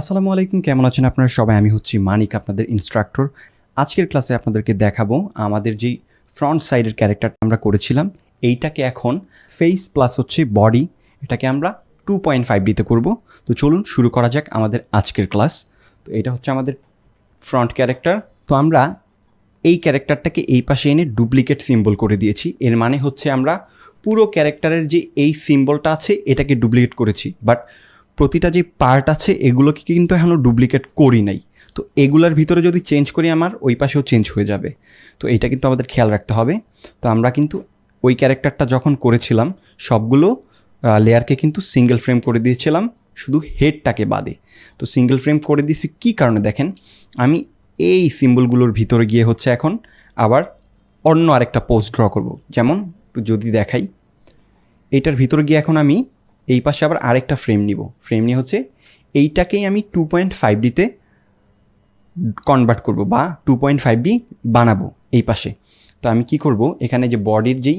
আসসালামু আলাইকুম, কেমন আছেন আপনারা সবাই? আমি হচ্ছি মানিক, আপনাদের ইনস্ট্রাক্টর। আজকের ক্লাসে আপনাদেরকে দেখাবো আমাদের যেই ফ্রন্ট সাইডের ক্যারেক্টারটা আমরা করেছিলাম, এইটাকে এখন ফেস প্লাস হচ্ছে বডি, এটাকে আমরা 2.5Dতে করব। তো চলুন শুরু করা যাক আমাদের আজকের ক্লাস। তো এটা হচ্ছে আমাদের ফ্রন্ট ক্যারেক্টার। তো আমরা এই ক্যারেক্টারটাকে এই পাশে এনে ডুপ্লিকেট সিম্বল করে দিয়েছি। এর মানে হচ্ছে আমরা পুরো ক্যারেক্টারের যে এই সিম্বলটা আছে এটাকে ডুপ্লিকেট করেছি, বাট প্রতিটা যে পার্ট আছে এগুলোকে কিন্তু এখনও ডুপ্লিকেট করি নাই। তো এগুলোর ভিতরে যদি চেঞ্জ করি আমার ওই পাশেও চেঞ্জ হয়ে যাবে। তো এটা কিন্তু আমাদের খেয়াল রাখতে হবে। তো আমরা কিন্তু ওই ক্যারেক্টারটা যখন করেছিলাম সবগুলো লেয়ারকে কিন্তু সিঙ্গেল ফ্রেম করে দিয়েছিলাম, শুধু হেডটাকে বাদে। তো সিঙ্গেল ফ্রেম করে দিয়েছি কী কারণে দেখেন, আমি এই সিম্বলগুলোর ভিতরে গিয়ে হচ্ছে এখন আবার অন্য আরেকটা পোস্ট ড্র করব। যেমন যদি দেখাই, এইটার ভিতরে গিয়ে এখন আমি এই পাশে আবার আরেকটা ফ্রেম নিব। ফ্রেম নিয়ে হচ্ছে এইটাকেই আমি 2.5Dতে কনভার্ট করব বা 2.5D বানাবো এই পাশে। তো আমি কি করব, এখানে যে বডির যেই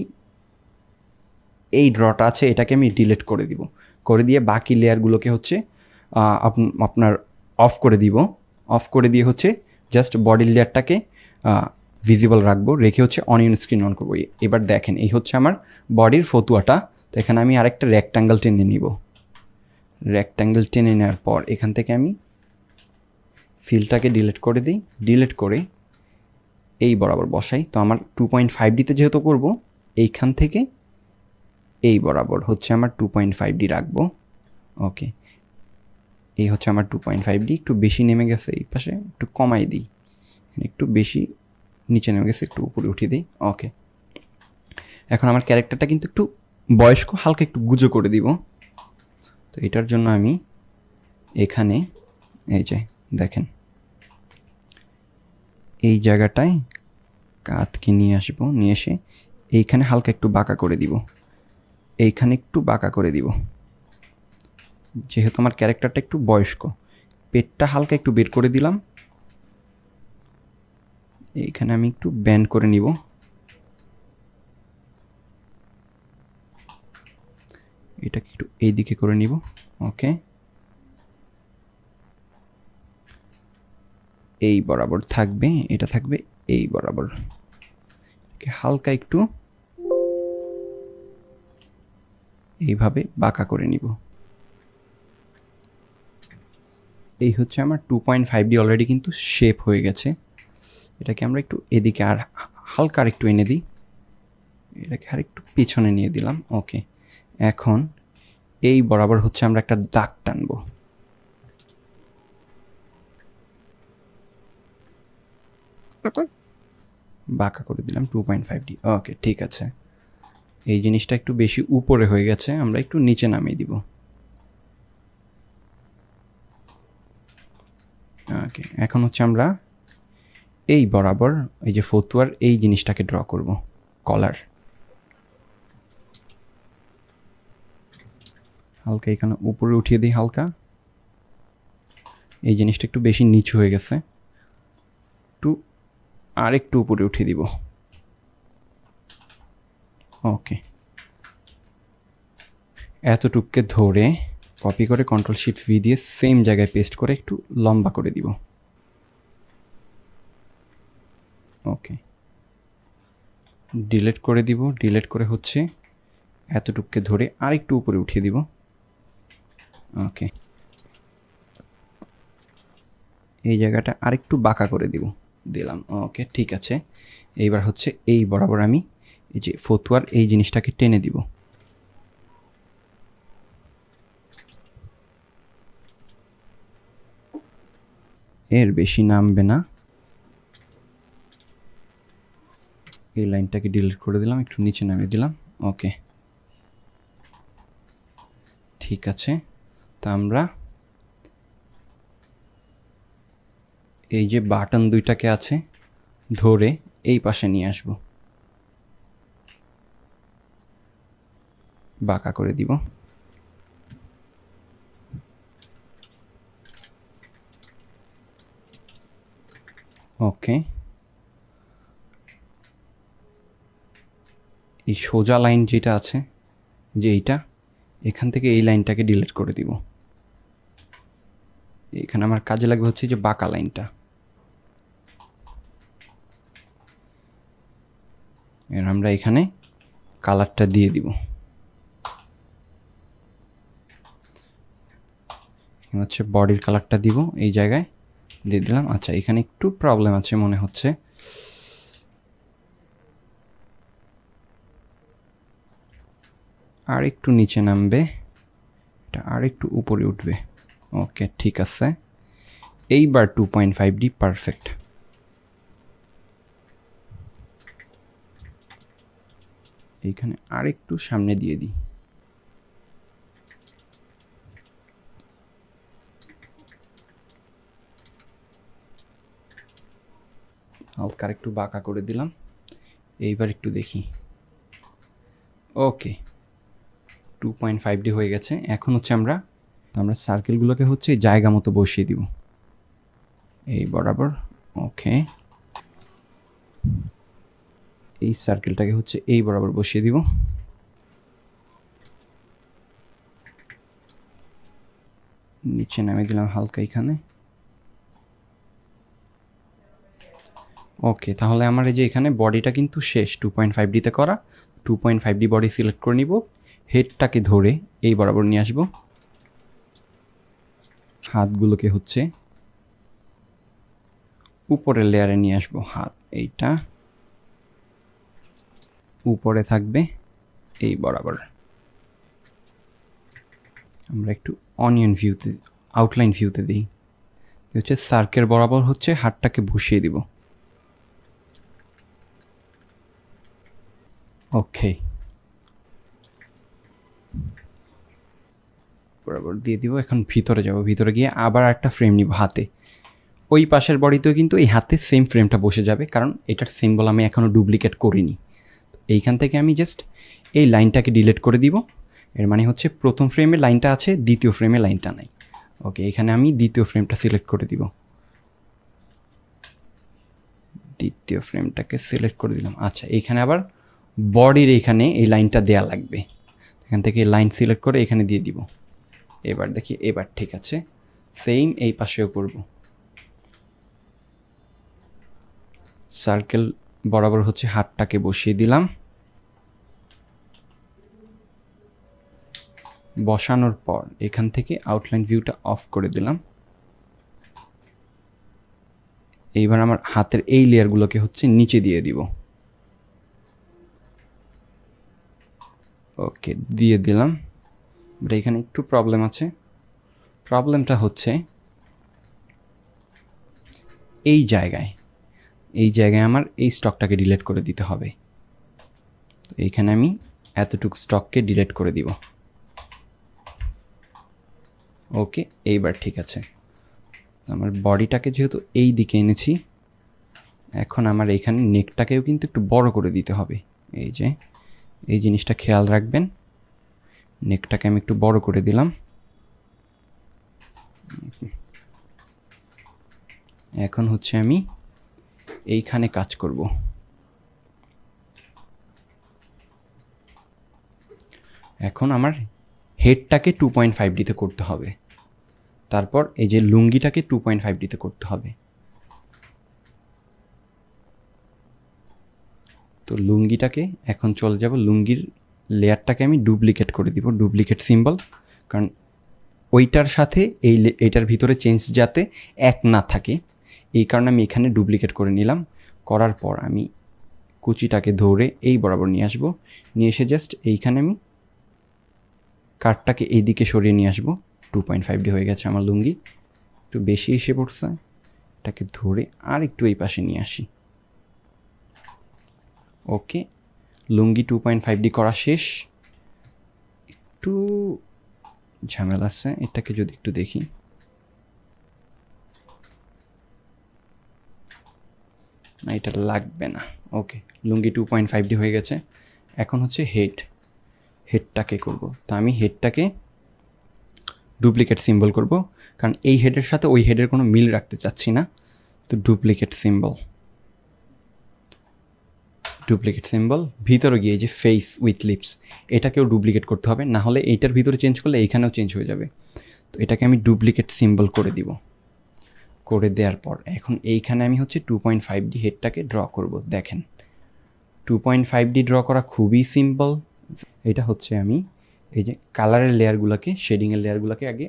এই ড্রটা আছে এটাকে আমি ডিলিট করে দিব, করে দিয়ে বাকি লেয়ারগুলোকে হচ্ছে আপনার অফ করে দিব। অফ করে দিয়ে হচ্ছে জাস্ট বডির লেয়ারটাকে ভিজিবল রাখবো, রেখে হচ্ছে অন স্ক্রিন অন করবো। এবার দেখেন এই হচ্ছে আমার বডির ফতুয়াটা। তো এখানে আমি আরেকটা রেক্ট্যাঙ্গেল টেনে নিব। রেক্ট্যাঙ্গেল টেনে নেওয়ার পর এখান থেকে আমি ফিলটাকে ডিলিট করে দিই, ডিলিট করে এই বরাবর বসাই। তো আমার 2.5Dতে যেহেতু করব, এইখান থেকে এই বরাবর হচ্ছে আমার 2.5D রাখবো। ওকে, এই হচ্ছে আমার 2.5D। একটু বেশি নেমে গেছে, এই পাশে একটু কমাই দিই, একটু বেশি নিচে নেমে গেছে, একটু উপরে উঠিয়ে দিই। ওকে, এখন আমার ক্যারেক্টারটা কিন্তু একটু বয়স্ক, হালকা একটু গুজো করে দিব। তো এটার জন্য আমি এখানে এই যে দেখেন এই জায়গাটায় কাঁধকে নিয়ে আসবো, নিয়ে এসে এইখানে হালকা একটু বাঁকা করে দিব, এইখানে একটু বাঁকা করে দিব। যেহেতু আমার ক্যারেক্টারটা একটু বয়স্ক, পেটটা হালকা একটু বের করে দিলাম, এইখানে আমি একটু ব্যান্ড করে নিব। এটাকে একটু এই দিকে করে নিব। ওকে, এই বরাবর থাকবে, এটা থাকবে এই বরাবর। হালকা একটু এইভাবে বাঁকা করে নিব। এই হচ্ছে আমার 2.5D অলরেডি কিন্তু শেপ হয়ে গেছে। এটাকে আমরা একটু এদিকে আর হালকা আর একটু এনে দিই, এটাকে আর একটু পেছনে নিয়ে দিলাম। ওকে, এখন এই বরাবর হচ্ছে আমরা একটা দাগ টানবো। বাঁকা করে দিলাম 2.5D। ওকে, ঠিক আছে। এই জিনিসটা একটু বেশি উপরে হয়ে গেছে, আমরা একটু নিচে নামিয়ে দিব। ওকে, এখন হচ্ছে আমরা এই বরাবর এই যে ফতুয়ার এই জিনিসটাকে ড্র করব, কলার। হালকা এখানে উপরে উঠিয়ে দিই হালকা। এই জিনিসটা একটু বেশি নিচু হয়ে গেছে, একটু আর একটু উপরে উঠিয়ে দিব। ওকে, এতটুকুকে ধরে কপি করে Ctrl+Shift+V দিয়ে সেম জায়গায় পেস্ট করে একটু লম্বা করে দিব। ওকে, ডিলিট করে দিব। ডিলিট করে হচ্ছে এতটুকুকে ধরে আরেকটু উপরে উঠিয়ে দিব। ওকে, এই জায়গাটা আরেকটু বাঁকা করে দিলাম। ওকে, ঠিক আছে। এইবার হচ্ছে এই বরাবর আমি এই যে ফতুয়ার এই জিনিসটাকে টেনে দিব। এর বেশি নামবে না। এই লাইনটাকে ডিলিট করে দিলাম, একটু নিচে নামিয়ে দিলাম। ওকে, ঠিক আছে। তা আমরা এই যে বাটন দুইটাকে আছে ধরে এই পাশে নিয়ে আসব, বাঁকা করে দিব। ওকে, এই সোজা লাইন যেটা আছে যে এইটা, এখান থেকে এই লাইনটাকে ডিলিট করে দিব। এখানে আমার কাজে লাগবে হচ্ছে যে বাঁকা লাইনটা। এর আমরা এখানে কালারটা দিয়ে দিব। হচ্ছে বডির কালারটা দিব, এই জায়গায় দিয়ে দিলাম। আচ্ছা, এখানে একটু প্রবলেম আছে মনে হচ্ছে। আর একটু নিচে নামবে, এটা আর একটু উপরে উঠবে। ওকে, ঠিক আছে। এইবার 2.5D পারফেক্ট। এইখানে আর একটু সামনে দিয়ে দিই। হালকা একটু বাঁকা করে দিলাম। এইবার একটু দেখি। ওকে, 2.5D হয়ে গেছে। এখন হচ্ছে আমরা সার্কেলগুলোকে হচ্ছে জায়গা মতো বসিয়ে দিব এই বরাবর। ওকে, এই সার্কেলটাকে হচ্ছে এই বরাবর বসিয়ে দিব। নিচে নামিয়ে দিলাম হালকা এখানে। ওকে, তাহলে আমার এই যে এখানে বডিটা কিন্তু শেষ 2.5Dতে করা। 2.5D বডি সিলেক্ট করে নিব। হেডটাকে ধরে এই বরাবর নিয়ে আসবো। হাতগুলোকে হচ্ছে উপরের লেয়ারে নিয়ে আসবো। হাত এইটা উপরে থাকবে এই বরাবর। আমরা একটু অনিয়ন ভিউতে, আউটলাইন ভিউতে দিই। হচ্ছে সার্কেল বরাবর হচ্ছে হাতটাকে বসিয়ে দিব। ওকে, বরাবর দিয়ে দিব। এখন ভিতরে যাব, ভিতরে গিয়ে আবার একটা ফ্রেম নিব হাতে। ওই পাশের বডিতেও কিন্তু এই হাতে সেম ফ্রেমটা বসে যাবে, কারণ এটার সিম্বল আমি এখনও ডুপ্লিকেট করিনি। এইখান থেকে আমি জাস্ট এই লাইনটাকে ডিলিট করে দিব। এর মানে হচ্ছে প্রথম ফ্রেমে লাইনটা আছে, দ্বিতীয় ফ্রেমে লাইনটা নাই। ওকে, এখানে আমি দ্বিতীয় ফ্রেমটা সিলেক্ট করে দিব। দ্বিতীয় ফ্রেমটাকে সিলেক্ট করে দিলাম। আচ্ছা, এইখানে আবার বডির এইখানে এই লাইনটা দেয়া লাগবে। এখান থেকে লাইন সিলেক্ট করে এখানে দিয়ে দিব। এবার দেখি, এবার ঠিক আছে। সেম এই পাশেও করব। সার্কেল বরাবর হচ্ছে হাতটাকে বসিয়ে দিলাম। বসানোর পর এখান থেকে আউটলাইন ভিউটা অফ করে দিলাম। এইবার আমার হাতের এই লেয়ারগুলোকে হচ্ছে নিচে দিয়ে দিব। ওকে, দিয়ে দিলাম। বাট এখানে একটু প্রবলেম আছে। প্রবলেমটা হচ্ছে এই জায়গায় আমার এই স্টকটাকে ডিলিট করে দিতে হবে। তো এইখানে আমি এতটুকু স্টককে ডিলিট করে দিব। ওকে, এইবার ঠিক আছে। আমার বডিটাকে যেহেতু এই দিকে এনেছি, এখন আমার এইখানে নেকটাকেও কিন্তু একটু বড় করে দিতে হবে। এই যে এই জিনিসটা খেয়াল রাখবেন। নেকটাকে আমি একটু বড় করে দিলাম। এখন হচ্ছে আমি এইখানে কাজ করব। এখন আমার হেডটাকে 2.5Dতে করতে হবে। তারপর এই যে লুঙ্গিটাকে 2.5Dতে করতে হবে। তো লুঙ্গিটাকে এখন চলে যাব, লুঙ্গির লেয়ারটাকে আমি ডুপ্লিকেট করে দিব, ডুপ্লিকেট সিম্বল। কারণ ওইটার সাথে এইটার ভিতরে চেঞ্জ যাতে এক না থাকে, এই কারণে আমি এখানে ডুপ্লিকেট করে নিলাম। করার পর আমি কুচিটাকে ধরে এই বরাবর নিয়ে আসবো। নিয়ে এসে জাস্ট এইখানে আমি কাঠটাকে এই দিকে সরিয়ে নিয়ে আসবো। 2.5D হয়ে গেছে আমার লুঙ্গি। একটু বেশি এসে পড়ছে, এটাকে ধরে আর একটু এই পাশে নিয়ে আসি। ওকে, লুঙ্গি 2.5D করা শেষ। একটু ঝামেলা আছে, এটাকে যদি একটু দেখি। না, এটা লাগবে না। ওকে, লুঙ্গি 2.5D হয়ে গেছে। এখন হচ্ছে হেডটাকে করব। তো আমি হেডটাকে ডুপ্লিকেট সিম্বল করব, কারণ এই হেডের সাথে ওই হেডের কোনো মিল রাখতে চাচ্ছি না। তো ডুপ্লিকেট সিম্বল ভিতরে গিয়ে যে ফেস উইথ লিপস, এটাকেও ডুপ্লিকেট করতে হবে, না হলে এইটার ভিতরে চেঞ্জ করলে এইখানেও চেঞ্জ হয়ে যাবে। তো এটাকে আমি ডুপ্লিকেট সিম্বল করে দিব। করে দেওয়ার পর এখন এইখানে আমি হচ্ছে 2.5D হেডটাকে ড্র করব। দেখেন 2.5D ড্র করা খুবই সিম্পল। এটা হচ্ছে আমি এই যে কালারের লেয়ারগুলোকে, শেডিংয়ের লেয়ারগুলোকে আগে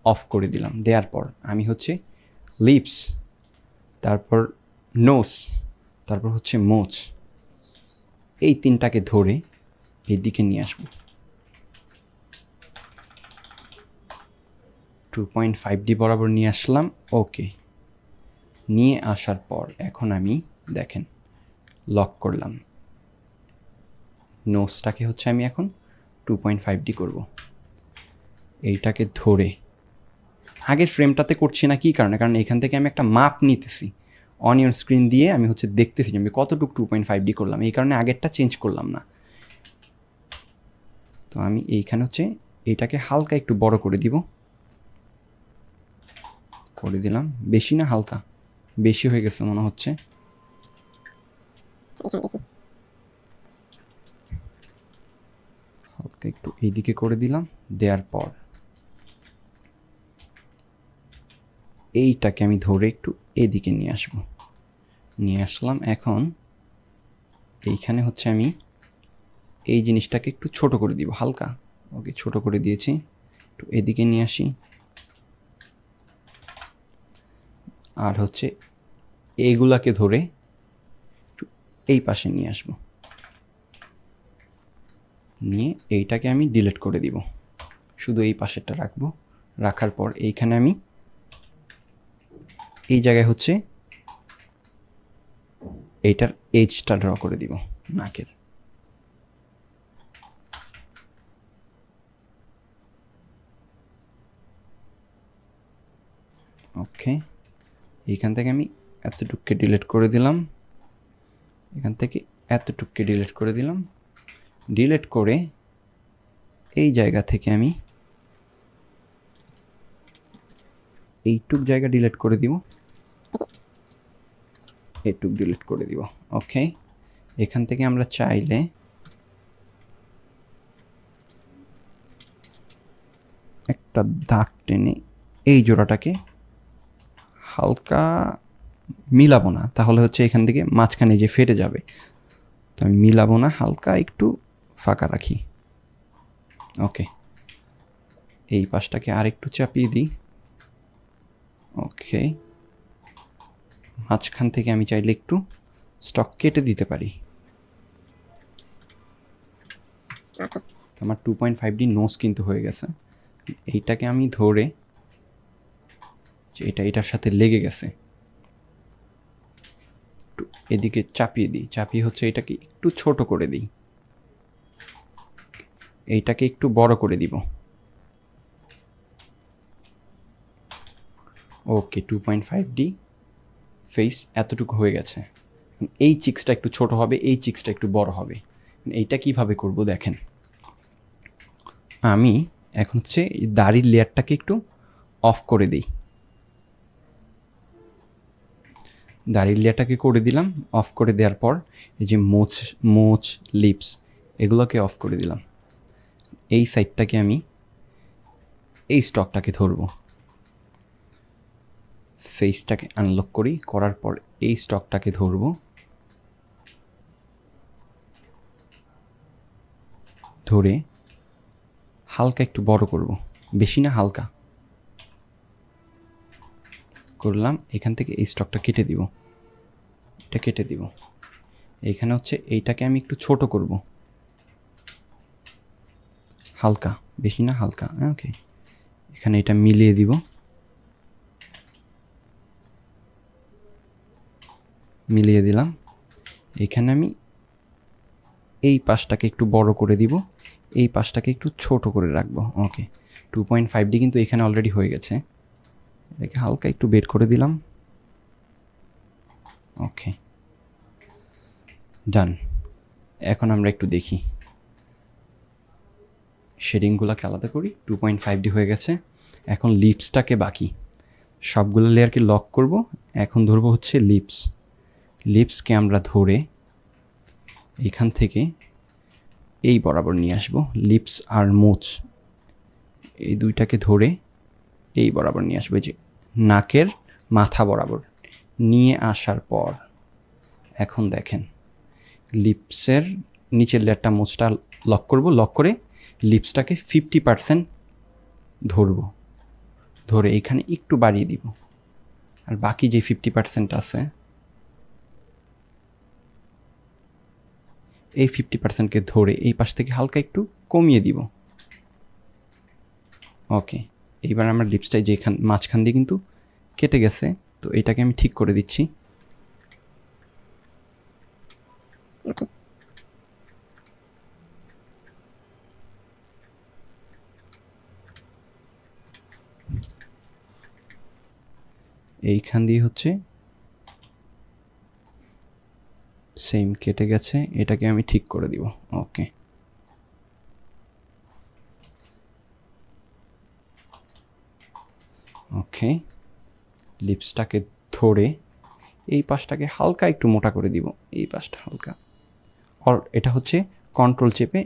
অফ করে দিলাম। দেওয়ার পর আমি হচ্ছে লিপস, তারপর নোস, তারপর হচ্ছে মোচ, এই তিনটাকে ধরে এই দিকে নিয়ে আসবো। 2.5D বরাবর নিয়ে আসলাম। ওকে, নিয়ে আসার পর এখন আমি দেখেন লক করলাম। নোসটাকে হচ্ছে আমি এখন 2.5D করব। এইটাকে ধরে আগের ফ্রেমটাতে করছি না, কী কারণে? কারণ এখান থেকে আমি একটা মাপ নিতেছি, অনিয়ন স্ক্রিন দিয়ে আমি হচ্ছে দেখতেছি যে আমি কতটুকু 2.5D করলাম, এই কারণে আগেরটা চেঞ্জ করলাম না। তো আমি এইখানে হচ্ছে এইটাকে হালকা একটু বড় করে দিব, করে দিলাম। বেশি না, হালকা, বেশি হয়ে গেছে মনে হচ্ছে। হালকা একটু এইদিকে করে দিলাম। দেওয়ার পর এইটাকে আমি ধরে একটু এদিকে নিয়ে আসব। নিয়ে আসলাম। এখন এইখানে হচ্ছে আমি এই জিনিসটাকে একটু ছোট করে দিব, হালকা। ওকে, ছোট করে দিয়েছি। একটু এদিকে নিয়ে আসি। আর হচ্ছে এইগুলাকে ধরে একটু এই পাশে নিয়ে আসব। নিয়ে এইটাকে আমি ডিলিট করে দিব, শুধু এই পাশেরটা রাখবো। রাখার পর এইখানে আমি এই জায়গায় হচ্ছে এইটার এজটা ড্র করে দিব নাকের। ওকে, এইখান থেকে আমি এতটুকুকে ডিলিট করে দিলাম, এখান থেকে এতটুকুকে ডিলিট করে দিলাম। ডিলিট করে এই জায়গা থেকে আমি এইটুক জায়গা ডিলিট করে দিব, এইটুক ডিলিট করে দিব। ওকে, এখান থেকে আমরা চাইলে একটা দাগ টেনে এই জোড়াটাকে হালকা মিলাবো না, তাহলে হচ্ছে এখান থেকে মাঝখানে যে ফেটে যাবে। তো আমি মিলাবো না, হালকা একটু ফাঁকা রাখি। ওকে, এই পাশটাকে আর একটু চাপিয়ে দিই। ওকে, মাঝখান থেকে আমি চাইলে একটু স্টক কেটে দিতে পারি। আমার 2.5D নোজ কিন্তু হয়ে গেছে। এইটাকে আমি ধরে, যে এটা এটার সাথে লেগে গেছে, একটু এদিকে চাপিয়ে দিই। চাপিয়ে হচ্ছে এটাকে একটু ছোট করে দিই, এইটাকে একটু বড় করে দিব। ওকে, 2.5D ফেস এতটুকু হয়ে গেছে। এই চিক্সটা একটু ছোট হবে, এই চিক্সটা একটু বড় হবে। এইটা কিভাবে করব দেখেন। আমি এখন হচ্ছে দাড়ির লেয়ারটাকে একটু অফ করে দিই। দাড়ির লেয়ারটাকে করে দিলাম। অফ করে দেওয়ার পর এই যে মোচ লিপস এগুলোকে অফ করে দিলাম। এই সাইডটাকে আমি এই স্টকটাকে ধরবো, ফেসটাকে আনলক করি। করার পর এই স্টকটাকে ধরবো, ধরে হালকা একটু বড় করব, বেশি না, হালকা করলাম। এখান থেকে এই স্টকটা কেটে দিব, এটা কেটে দিব। এইখানে হচ্ছে এইটাকে আমি একটু ছোট করব, হালকা, বেশি না, হালকা। ওকে, এখানে এটা মিলিয়ে দিব। মিলিয়ে দিলাম। এখানে আমি এই পাশটাকে একটু বড় করে দিব, এই পাশটাকে একটু ছোট করে রাখবো। ওকে, 2.5D কিন্তু এখানে অলরেডি হয়ে গেছে। এটাকে হালকা একটু বের করে দিলাম। ওকে, ডান। এখন আমরা একটু দেখি, শেডিংগুলোকে আলাদা করি। 2.5D হয়ে গেছে। এখন লিপসটাকে বাকি সবগুলো লেয়ারকে লক করব। এখন ধরবো হচ্ছে লিপস। লিপসকে আমরা ধরে এইখান থেকে এই বরাবর নিয়ে আসব। লিপস আর মোচ এই দুইটাকে ধরে এই বরাবর নিয়ে আসবে, যে নাকের মাথা বরাবর নিয়ে আসার পর এখন দেখেন লিপসের নিচের লেয়ারটা মোচটা লক করব, লক করে লিপসটাকে 50% ধরবো, ধরে এইখানে একটু বাড়িয়ে দিব, আর বাকি যে 50% আছে এই 50%কে ধরে এই পাশ থেকে হালকা একটু কমিয়ে দিব। ওকে, এইবার আমার লিপসটাই যেখান মাঝখান দিয়ে কিন্তু কেটে গেছে, তো এটাকে আমি ঠিক করে দিচ্ছি। এইখান দিয়ে হচ্ছে সেম কেটে গেছে, এটাকে আমি ঠিক করে দিব। ওকে, ওকে, লিপসটাকে ধরে এই পাশটাকে হালকা একটু মোটা করে দিব, এই পাশটা হালকা, এটা হচ্ছে কন্ট্রোল চেপে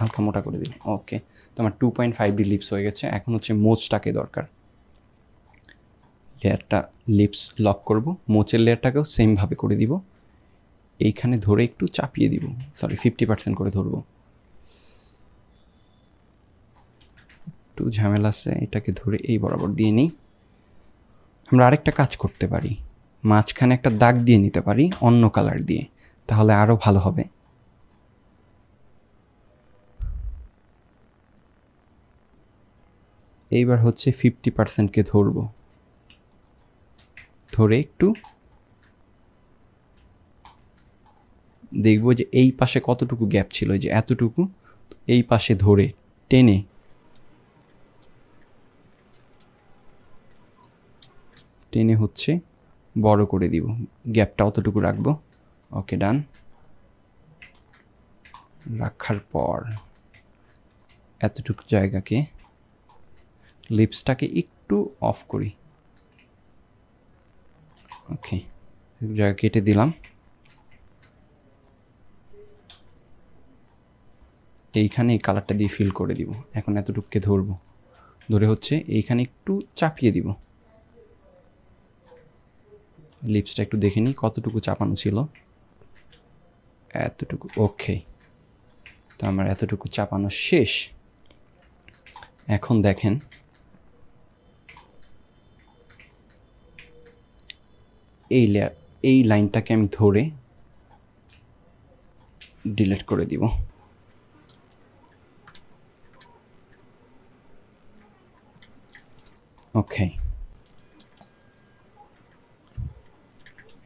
হালকা মোটা করে দিল। ওকে, তো আমার 2.5D লিপস হয়ে গেছে। এখন হচ্ছে মোচটাকে দরকার, লেয়ারটা লিপস লক করব, মোচের লেয়ারটাকেও সেমভাবে করে দিব, এইখানে ধরে একটু চাপিয়ে দিব, সরি 50% করে ধরবো, একটু ঝামেলা আছে, এটাকে ধরে এই বরাবর দিয়ে নিই। আমরা আরেকটা কাজ করতে পারি, মাঝখানে একটা দাগ দিয়ে নিতে পারি অন্য কালার দিয়ে, তাহলে আরও ভালো হবে। এইবার হচ্ছে 50%কে ধরবো, ধরে একটু দেখবো যে এই পাশে কতটুকু গ্যাপ ছিল, যে এতটুকু, এই পাশে ধরে টেনে টেনে হচ্ছে বড় করে দিব, গ্যাপটা অতটুকু রাখবো। ওকে, ডান। রাখার পর এতটুকু জায়গাকে লিপসটাকে একটু অফ করি। ওকে, জায়গা কেটে দিলাম, এইখানে এই কালারটা দিয়ে ফিল করে দিব। এখন এতটুকুকে ধরবো, ধরে হচ্ছে এইখানে একটু চাপিয়ে দিব, লিপসটা একটু দেখে নিই কতটুকু চাপানো ছিল, এতটুকু। ওকে, তো আমার এতটুকু চাপানো শেষ। এখন দেখেন এই লাইনটাকে আমি ধরে ডিলিট করে দিব। ওকে,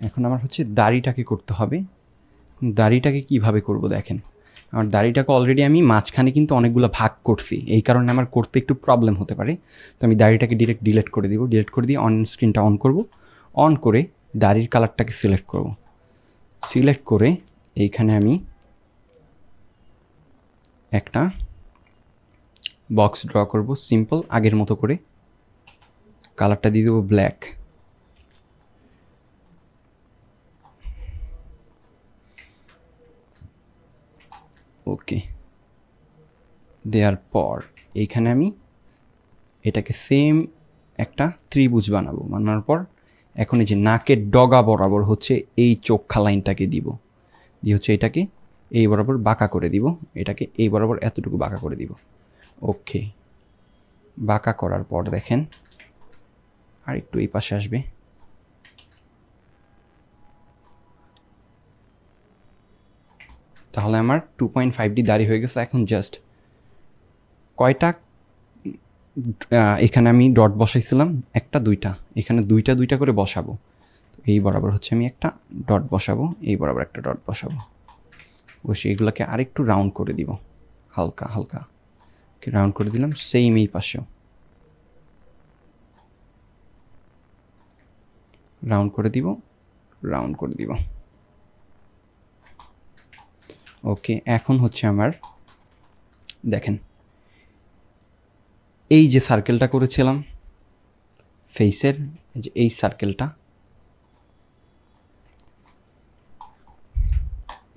এখন আমার হচ্ছে দাড়িটাকে করতে হবে। দাড়িটাকে কিভাবে করব দেখেন, আমার দাড়িটাকে অলরেডি আমি মাঝখানে কিন্তু অনেকগুলো ভাগ করছি, এই কারণে আমার করতে একটু প্রবলেম হতে পারে। তো আমি দাড়িটাকে ডিরেক্ট ডিলিট করে দিব, ডিলিট করে দিয়ে অন স্ক্রিনটা অন করব, অন করে দাড়ির কালারটাকে সিলেক্ট করব, সিলেক্ট করে এইখানে আমি একটা বক্স ড্র করব সিম্পল, আগের মতো করে কালারটা দিয়ে দেবো ব্ল্যাক। ওকে, দেওয়ার পর এইখানে আমি এটাকে সেম একটা ত্রিভুজ বানাবো, বানানোর পর এখন এই যে নাকের ডগা বরাবর হচ্ছে এই চোখা লাইনটাকে দিব, দিয়ে হচ্ছে এটাকে এই বরাবর বাঁকা করে দিব, এটাকে এই বরাবর এতটুকু বাঁকা করে দিব। ওকে, বাঁকা করার পর দেখেন আর একটু এই পাশে আসবে, তাহলে আমার 2.5D দাড়ি হয়ে গেছে। এখন জাস্ট কয়টা এখানে আমি ডট বসাইছিলাম, একটা দুইটা, এখানে দুইটা দুইটা করে বসাবো, এই বরাবর হচ্ছে আমি একটা ডট বসাবো, এই বরাবর একটা ডট বসাবো, বসে এগুলোকে আরেকটু রাউন্ড করে দিব, হালকা হালকা রাউন্ড করে দিলাম। সেম এই পাশেও রাউন্ড করে দিব, রাউন্ড করে দিব। ওকে, এখন হচ্ছে আমার দেখেন এই যে সার্কেলটা করেছিলাম ফেসের, যে এই সার্কেলটা,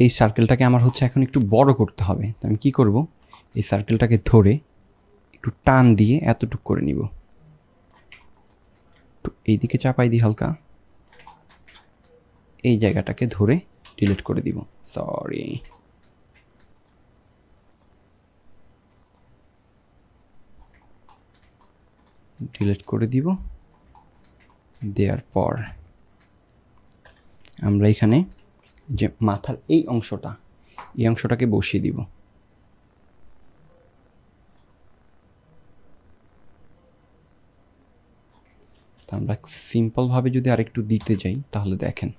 এই সার্কেলটাকে আমার হচ্ছে এখন একটু বড় করতে হবে। তো আমি কী করব, এই সার্কেলটাকে ধরে একটু টান দিয়ে এতটুকু করে নিব, একটু এইদিকে চাপাই দিই হালকা, এই জায়গাটাকে ধরে ডিলিট করে দিব, সরি। ডিলিট করে দিব, দেওয়ার পর আমরা এখানে যে মাথার এই অংশটাকে বসিয়ে দিব। তো আমরা সিম্পলভাবে যদি আরেকটু দিতে যাই তাহলে দেখেন,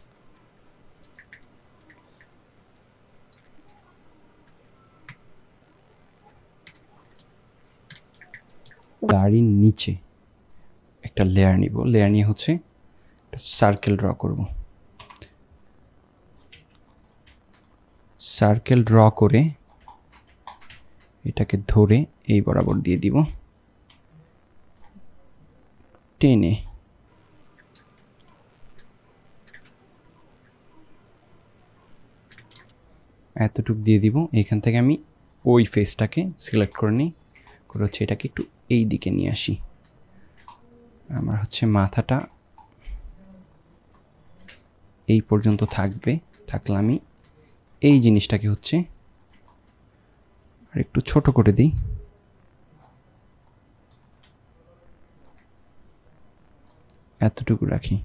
দাড়ির নিচে একটা লেয়ার নিব, লেয়ার নিয়ে হচ্ছে একটা সার্কেল ড্র করব। সার্কেল ড্র করে এটাকে ধরে এই বরাবর দিয়ে দিব, টেনে এতটুক দিয়ে দিব। এখান থেকে আমি ওই ফেসটাকে সিলেক্ট করে নিই, করে হচ্ছে এটাকে একটু এই দিকে নিয়ে আসি। আমার হচ্ছে মাথাটা এই পর্যন্ত থাকলে আমি এই জিনিসটাকে হচ্ছে আর একটু ছোট করে দিই, এতটুকু রাখি।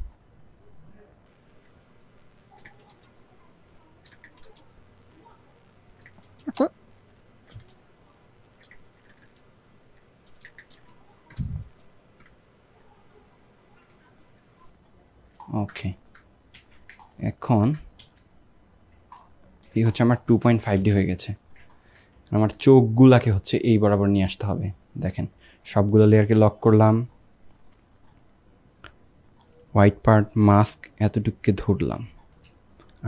ওকে, এখন এই হচ্ছে আমার 2.5D হয়ে গেছে। আমার চোখগুলাকে হচ্ছে এই বরাবর নিয়ে আসতে হবে। দেখেন, সবগুলো লেয়ারকে লক করলাম, হোয়াইট পার্ট মাস্ক এতটুকুকে ধরলাম,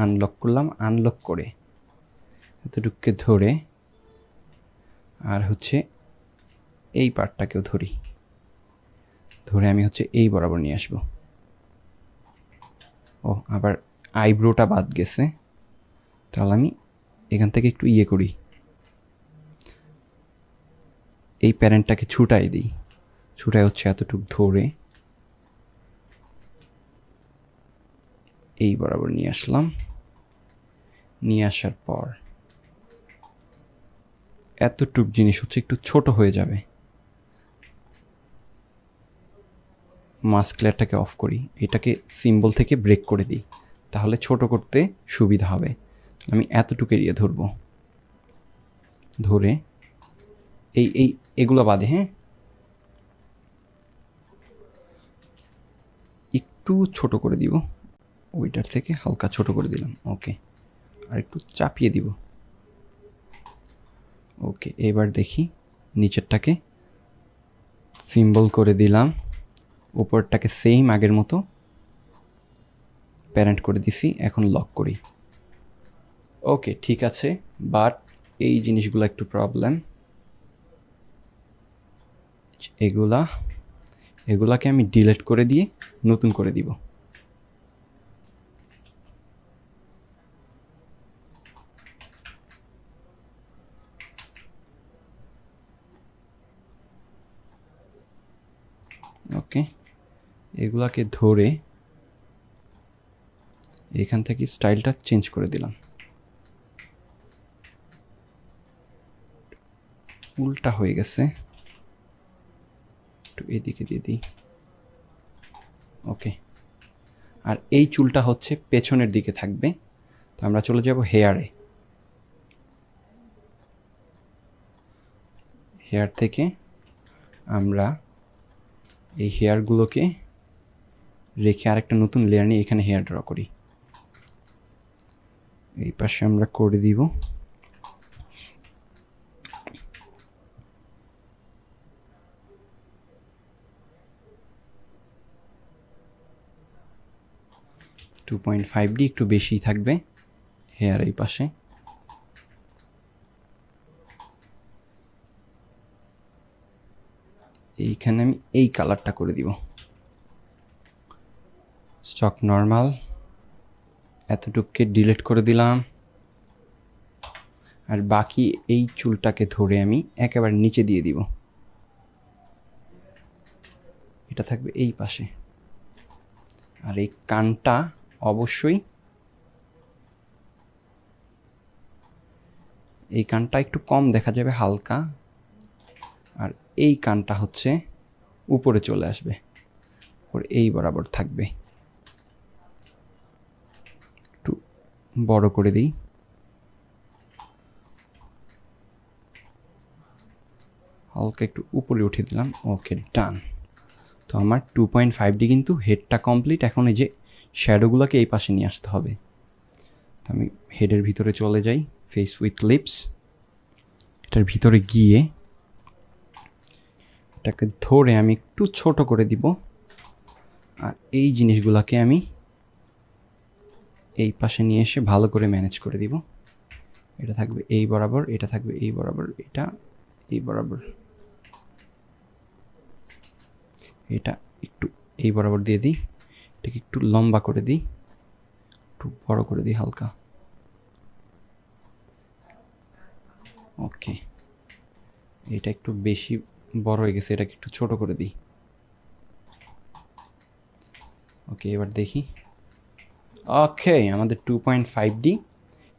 আনলক করলাম, আনলক করে এতটুকুকে ধরে আর হচ্ছে এই পার্টটাকেও ধরে আমি হচ্ছে এই বরাবর নিয়ে আসবো। ও, আবার আইব্রোটা বাদ গেছে, তাহলে আমি এখান থেকে একটু করি, এই প্যারেন্টটাকে ছুটাই দিই, ছুটাই হচ্ছে এতটুকু ধরে এই বরাবর নিয়ে আসলাম। নিয়ে আসার পর এতটুক জিনিস হচ্ছে একটু ছোট হয়ে যাবে। মাস্ক লেয়ারটাকে অফ করি, এটাকে সিম্বল থেকে ব্রেক করে দিই, তাহলে ছোট করতে সুবিধা হবে। আমি এতটুকু এরিয়া ধরবো, ধরে এগুলো বাদে, হ্যাঁ, একটু ছোট করে দিব, ওইটার থেকে হালকা ছোট করে দিলাম। ওকে, আর একটু চাপিয়ে দিব। ওকে, এবার দেখি নিচেরটাকে সিম্বল করে দিলাম, উপরটাকে সেম আগের মতো প্যারেন্ট করে দিছি। এখন লক করি। ওকে, ঠিক আছে, বাট এই জিনিসগুলো একটু প্রবলেম। এগুলাকে আমি ডিলিট করে দিয়ে নতুন করে দিব। ওকে, এগুলাকে ধরে এখান থেকে স্টাইলটা চেঞ্জ করে দিলাম, উল্টা হয়ে গেছে, একটু এদিকে দিয়ে দিই। ওকে, আর এই চুলটা হচ্ছে পেছনের দিকে থাকবে। তো আমরা চলে যাব হেয়ারে। হেয়ার থেকে আমরা এই হেয়ারগুলোকে রেখে আরেকটা নতুন লেয়ার নিয়ে এখানে হেয়ার ড্র করি। এই পাশে আমরা করে দিব। টু 2.5D একটু বেশি থাকবে হেয়ার এই পাশে। এইখানে আমি এই কালারটা করে দিব, স্টক নর্মাল। এতটুকুকে ডিলিট করে দিলাম, আর বাকি এই চুলটাকে ধরে আমি একেবারে নিচে দিয়ে দিব। এটা থাকবে এই পাশে। আর এই কানটা অবশ্যই, এই কানটা একটু কম দেখা যাবে হালকা, আর এই কানটা হচ্ছে উপরে চলে আসবে, ওর এই বরাবর থাকবে। একটু বড় করে দিই, হালকা একটু উপরে উঠে দিলাম। ওকে, ডান। তো আমার 2.5D কিন্তু হেডটা কমপ্লিট। এখন এই যে শ্যাডোগুলোকে এই পাশে নিয়ে আসতে হবে। তো আমি হেডের ভিতরে চলে যাই, ফেস উইথ লিপস, এটার ভিতরে গিয়ে এটাকে ধরে আমি একটু ছোট করে দিব, আর এই জিনিসগুলোকে আমি এই পাশে নিয়ে এসে ভালো করে ম্যানেজ করে দিব। এটা থাকবে এই বরাবর, এটা থাকবে এই বরাবর, এটা এই বরাবর, এটা একটু এই বরাবর দিয়ে দিই, এটাকে একটু লম্বা করে দিই, একটু বড় করে দিই হালকা। ওকে, এটা একটু বেশি বড় হয়ে গেছে, এটাকে একটু ছোট করে দিই। ওকে, এবার দেখি। ওকে, আমাদের 2.5D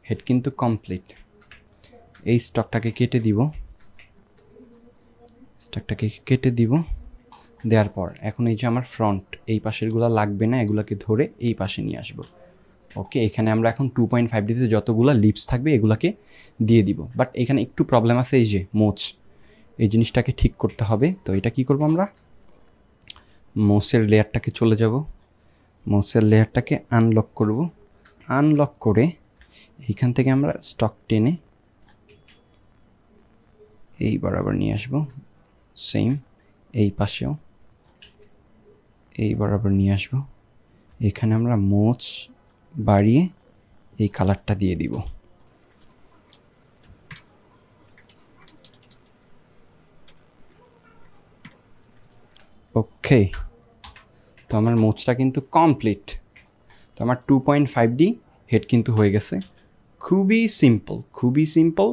হেড কিন্তু কমপ্লিট। এই স্টকটাকে কেটে দিব, দেওয়ার পর এখন এই যে আমার ফ্রন্ট, এই পাশেরগুলো লাগবে না, এগুলোকে ধরে এই পাশে নিয়ে আসব। ওকে, এখানে আমরা এখন 2.5Dতে যতগুলো লিপস থাকবে এগুলোকে দিয়ে দিব। বাট এখানে একটু প্রবলেম আছে, এই যে মোচ, এই জিনিসটাকে ঠিক করতে হবে। তো এটা কি করব, আমরা মোচের লেয়ারটাকে চলে যাব, মোচের লেয়ারটাকে আনলক করব, আনলক করে এইখান থেকে আমরা স্টক টেনে এই বরাবর নিয়ে আসব, সেম এই পাশেও এই বরাবর নিয়ে আসব। এখানে আমরা মোচ বাড়িয়ে এই কালারটা দিয়ে দিব। ওকে, তো আমার মোচটা কিন্তু কমপ্লিট। তো আমার 2.5D হেড কিন্তু হয়ে গেছে। খুবই সিম্পল,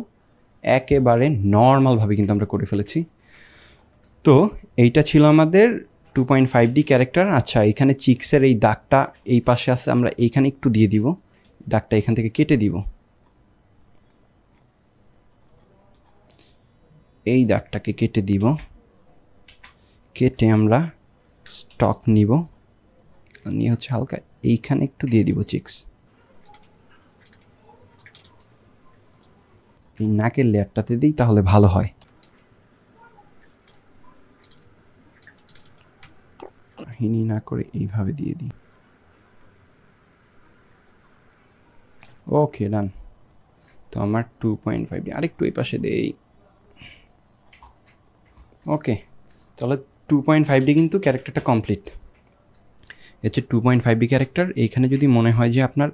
একেবারে নর্মালভাবে কিন্তু আমরা করে ফেলেছি। তো এইটা ছিল আমাদের 2.5D ক্যারেক্টার। আচ্ছা, এখানে চিক্সের এই দাগটা এই পাশে আছে, আমরা এইখানে একটু দিয়ে দিব, দাগটা এখান থেকে কেটে দিব, এই দাগটাকে কেটে দিব, কেটে আমরা স্টক নিব, নিয়ে হচ্ছে হালকা এইখানে একটু দিয়ে দিব চিক্স, এই নাকের লেয়ারটাতে দিই তাহলে ভালো হয়। হিনি না করে এইভাবে দিয়ে দিই। ওকে, ডান। তো আমার 2.5D আরেকটু এই পাশে দেই। ওকে, তাহলে 2.5D কিন্তু ক্যারেক্টারটা কমপ্লিট। হচ্ছে 2.5D ক্যারেক্টার। এইখানে যদি মনে হয় যে আপনার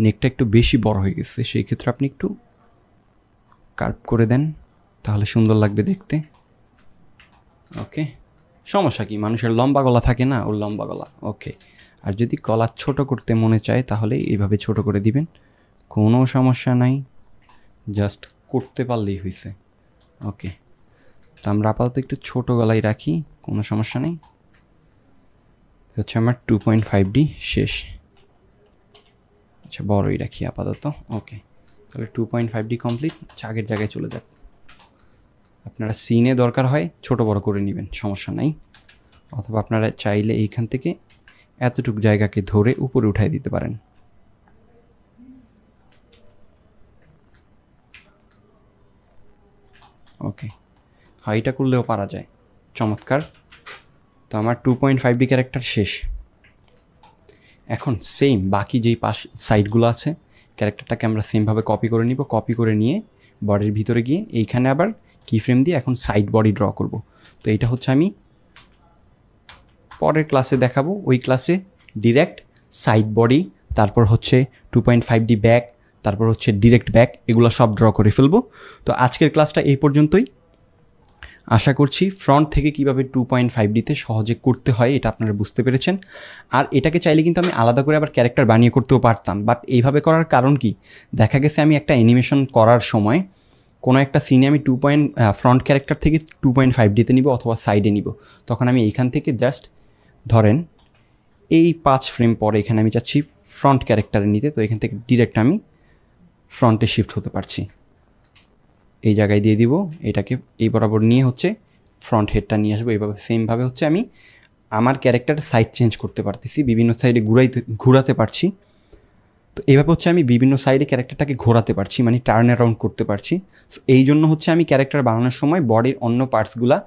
নেকটা একটু বেশি বড় হয়ে গেছে, সেই ক্ষেত্রে আপনি একটু কার্ভ করে দেন, তাহলে সুন্দর লাগবে দেখতে। ওকে, সমস্যা কি, মানুষের লম্বা গলা থাকে না, ওর লম্বা গলা। ওকে, আর যদি গলা ছোট করতে মনে চায় তাহলে এইভাবে ছোট করে দিবেন, কোনো সমস্যা নাই, জাস্ট করতে পারলেই হয়েছে। ওকে, তো আমরা আপাতত একটু ছোট গলায় রাখি, কোনো সমস্যা নেই। হচ্ছে আমার 2.5D শেষ। আচ্ছা, বড়ই রাখি আপাতত। ওকে, তাহলে 2.5D কমপ্লিট। আচ্ছা, আগের জায়গায় চলে যাক। আপনারা সিনে দরকার হয় ছোট বড় করে নেবেন, সমস্যা নাই। অথবা আপনারা চাইলে এইখান থেকে এতটুকু জায়গাকে ধরে উপরে উঠাই দিতে পারেন। ওকে, হাইটা করলেও পারা যায়, চমৎকার। তো আমার 2.5D ক্যারেক্টার শেষ। এখন সেম বাকি যেই সাইডগুলো আছে, ক্যারেক্টারটাকে আমরা সেমভাবে কপি করে নিব। কপি করে নিয়ে বডির ভিতরে গিয়ে এইখানে আবার কি ফ্রেম দিয়ে এখন সাইড বডি ড্র করব। তো এইটা হচ্ছে আমি পরের ক্লাসে দেখাবো। ওই ক্লাসে ডিরেক্ট সাইড বডি, তারপর হচ্ছে 2.5D ব্যাক, তারপর হচ্ছে ডিরেক্ট ব্যাক, এগুলো সব ড্র করে ফেলবো। তো আজকের ক্লাসটা এই পর্যন্তই। আশা করছি ফ্রন্ট থেকে কীভাবে 2.5Dতে সহজে করতে হয় এটা আপনারা বুঝতে পেরেছেন। আর এটাকে চাইলে কিন্তু আমি আলাদা করে আবার ক্যারেক্টার বানিয়ে করতেও পারতাম, বাট এইভাবে করার কারণ কি, দেখা গেছে আমি একটা অ্যানিমেশন করার সময় কোনো একটা সিনে আমি ফ্রন্ট ক্যারেক্টার থেকে 2.5Dতে নিব অথবা সাইডে নিব, তখন আমি এইখান থেকে জাস্ট ধরেন এই 5 ফ্রেম পরে এখানে আমি চাচ্ছি ফ্রন্ট ক্যারেক্টারে নিতে, তো এখান থেকে ডিরেক্ট আমি ফ্রন্টে শিফট হতে পারছি। এই জায়গায় দিয়ে দিব, এটাকে এই বরাবর নিয়ে হচ্ছে ফ্রন্ট হেডটা নিয়ে আসবো। এইভাবে সেমভাবে হচ্ছে আমি আমার ক্যারেক্টারের সাইড চেঞ্জ করতে পারতেছি, বিভিন্ন সাইডে ঘুরাতে পারছি। তো এইভাবে হচ্ছে আমি বিভিন্ন সাইডে ক্যারেক্টারটাকে ঘোরাতে পারছি, মানে টার্ন অ্যারাউন্ড করতে পারছি। সো এই জন্য হচ্ছে আমি ক্যারেক্টার বানানোর সময় বডির অন্য পার্টসগুলা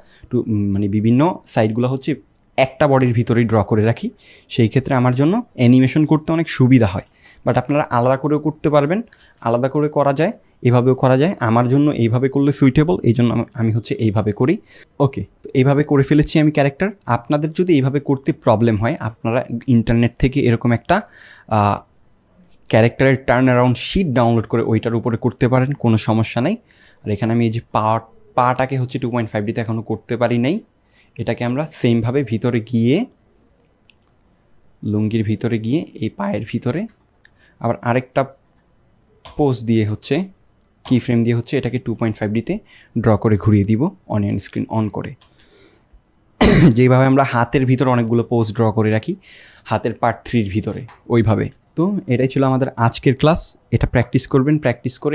মানে বিভিন্ন সাইডগুলো হচ্ছে একটা বডির ভিতরেই ড্র করে রাখি। সেই ক্ষেত্রে আমার জন্য অ্যানিমেশন করতে অনেক সুবিধা হয়। বাট আপনারা আলাদা করেও করতে পারবেন, আলাদা করে করা যায়, এভাবেও করা যায়। আমার জন্য এইভাবে করলে সুইটেবল, এই জন্য আমি হচ্ছে এইভাবে করি। ওকে, তো এইভাবে করে ফেলেছি আমি ক্যারেক্টার। আপনাদের যদি এইভাবে করতে প্রবলেম হয়, আপনারা ইন্টারনেট থেকে এরকম একটা ক্যারেক্টারের টার্ন অ্যারাউন্ড শিট ডাউনলোড করে ওইটার উপরে করতে পারেন, কোনো সমস্যা নেই। আর এখানে আমি এই যে পাটাকে হচ্ছে 2.5Dতে এখনও করতে পারি নাই। এটাকে আমরা সেমভাবে ভিতরে গিয়ে, লুঙ্গির ভিতরে গিয়ে এই পায়ের ভিতরে আবার আরেকটা পোজ দিয়ে হচ্ছে কি ফ্রেম দিয়ে হচ্ছে এটাকে 2.5Dতে ড্র করে ঘুরিয়ে দিব অনিয়ন স্ক্রিন অন করে। যেইভাবে আমরা হাতের ভিতরে অনেকগুলো পোজ ড্র করে রাখি হাতের পার্ট 3-র ভিতরে, ওইভাবে। তো এটাই ছিল আমাদের আজকের ক্লাস। এটা প্র্যাকটিস করবেন, প্র্যাকটিস করে